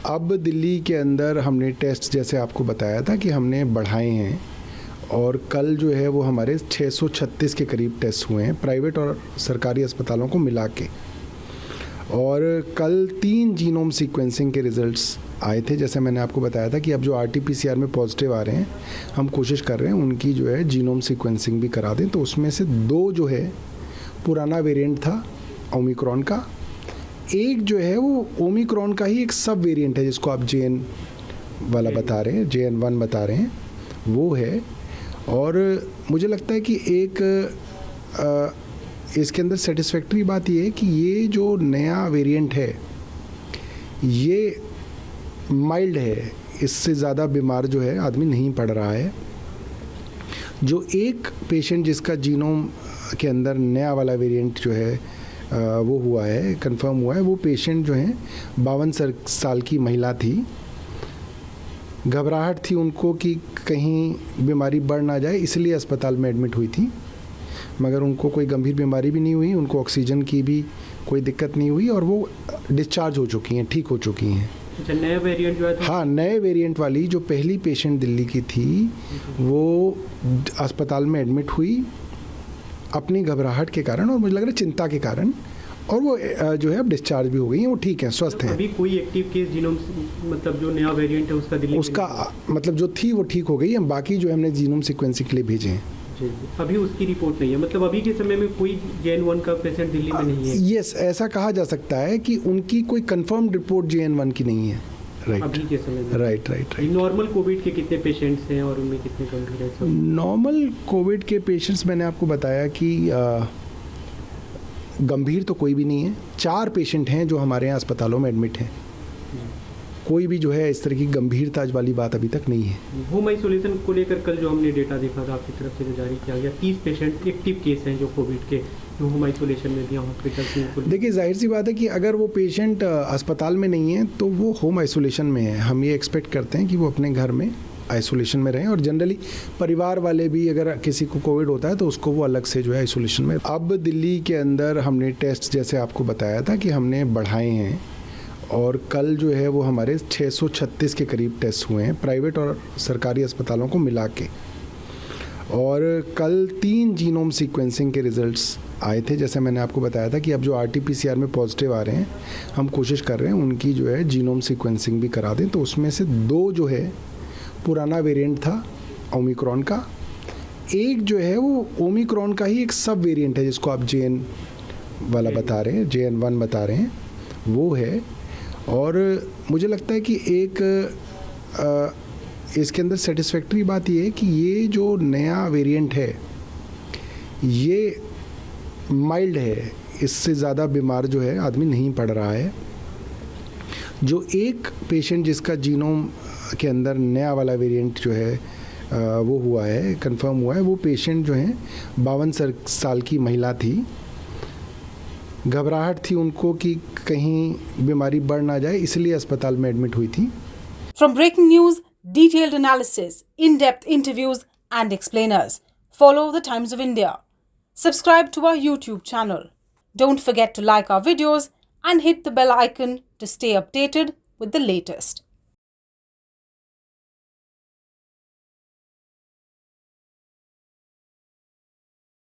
अब दिल्ली के अंदर हमने टेस्ट जैसे आपको बताया था कि हमने बढ़ाए हैं और कल जो है वो हमारे 636 के करीब टेस्ट हुए हैं प्राइवेट और सरकारी अस्पतालों को मिला के। और कल 3 जीनोम सीक्वेंसिंग के रिज़ल्ट्स आए थे। जैसे मैंने आपको बताया था कि अब जो RT-PCR में पॉजिटिव आ रहे हैं, हम कोशिश कर रहे हैं उनकी जो है जीनोम सीक्वेंसिंग भी करा दें। तो उसमें से 2 जो है पुराना वेरिएंट था ओमिक्रॉन का, एक जो है वो ओमिक्रॉन का ही एक सब वेरिएंट है जिसको आप JN वाला बता रहे हैं, JN1 बता रहे हैं, वो है। और मुझे लगता है कि एक इसके अंदर सेटिस्फैक्ट्री बात ये है कि ये जो नया वेरिएंट है ये माइल्ड है, इससे ज़्यादा बीमार जो है आदमी नहीं पड़ रहा है। जो एक पेशेंट जिसका जीनोम के अंदर नया वाला वेरिएंट जो है वो हुआ है, कंफर्म हुआ है, वो पेशेंट जो है 52 साल की महिला थी। घबराहट थी उनको कि कहीं बीमारी बढ़ ना जाए, इसलिए अस्पताल में एडमिट हुई थी, मगर उनको कोई गंभीर बीमारी भी नहीं हुई, उनको ऑक्सीजन की भी कोई दिक्कत नहीं हुई और वो डिस्चार्ज हो चुकी हैं, ठीक हो चुकी हैं। अच्छा, नया वेरिएंट जो है हाँ, नए वेरिएंट वाली जो पहली पेशेंट दिल्ली की थी वो अस्पताल में एडमिट हुई अपनी घबराहट के कारण और मुझे लग रहा है चिंता के कारण, और वो जो है अब डिस्चार्ज भी हो गई हैं, वो ठीक हैं, स्वस्थ हैं। अभी कोई एक्टिव केस जीनोम मतलब जो नया वेरिएंट है उसका दिल्ली उसका मतलब जो थी वो ठीक हो गई है, बाकी जो हमने जीनोम सीक्वेंसिंग के लिए भेजे हैं। अभी उसकी रिपोर्ट नहीं है, मतलब अभी के समय में कोई JN1 का पेशेंट दिल्ली में नहीं है। यस, ऐसा कहा जा सकता है कि उनकी कोई कंफर्म रिपोर्ट JN1 की नहीं है। राइट, अभी के समय में राइट। नॉर्मल कोविड के कितने पेशेंट्स हैं और उनमें कितने गंभीर हैं? नॉर्मल कोविड के पेशेंट्स मैंने आपको बताया कि गंभीर तो कोई भी नहीं है। 4 पेशेंट हैं जो हमारे यहाँ अस्पतालों में एडमिट हैं, कोई भी जो है इस तरह की गंभीरता वाली बात अभी तक नहीं है। होम आइसोलेशन को लेकर कल जो हमने डेटा देखा था आपकी तरफ से जो जारी किया गया, 30 पेशेंट एक्टिव केस हैं जो कोविड के, जो होम आइसोलेशन में भी हॉस्पिटल में। देखिए, जाहिर सी बात है कि अगर वो पेशेंट अस्पताल में नहीं है तो वो होम आइसोलेशन में है। हम ये एक्सपेक्ट करते हैं कि वो अपने घर में आइसोलेशन में रहें, और जनरली परिवार वाले भी अगर किसी को कोविड होता है तो उसको वो अलग से जो है आइसोलेशन में। अब दिल्ली के अंदर हमने टेस्ट जैसे आपको बताया था कि हमने बढ़ाए हैं और कल जो है वो हमारे 636 के करीब टेस्ट हुए हैं प्राइवेट और सरकारी अस्पतालों को मिला के। और कल 3 जीनोम सीक्वेंसिंग के रिज़ल्ट्स आए थे। जैसे मैंने आपको बताया था कि अब जो RT-PCR में पॉजिटिव आ रहे हैं, हम कोशिश कर रहे हैं उनकी जो है जीनोम सीक्वेंसिंग भी करा दें। तो उसमें से 2 जो है पुराना वेरिएंट था ओमिक्रॉन का, एक जो है वो ओमिक्रॉन का ही एक सब वेरिएंट है जिसको आप JN वाला बता रहे हैं, JN1 बता रहे हैं, वो है। और मुझे लगता है कि एक इसके अंदर सेटिस्फैक्ट्री बात ये है कि ये जो नया वेरिएंट है ये माइल्ड है, इससे ज़्यादा बीमार जो है आदमी नहीं पड़ रहा है। जो एक पेशेंट जिसका जीनोम के अंदर नया वाला वेरिएंट जो है वो हुआ है, कंफर्म हुआ है, वो पेशेंट जो है 52 साल की महिला थी। घबराहट थी उनको कि कहीं बीमारी बढ़ ना जाए, इसलिए अस्पताल में एडमिट हुई थी। From breaking news, detailed analysis, in-depth interviews and explainers, follow the Times of India. Subscribe to our YouTube channel. Don't forget to like our videos and hit the bell icon to stay updated with the latest.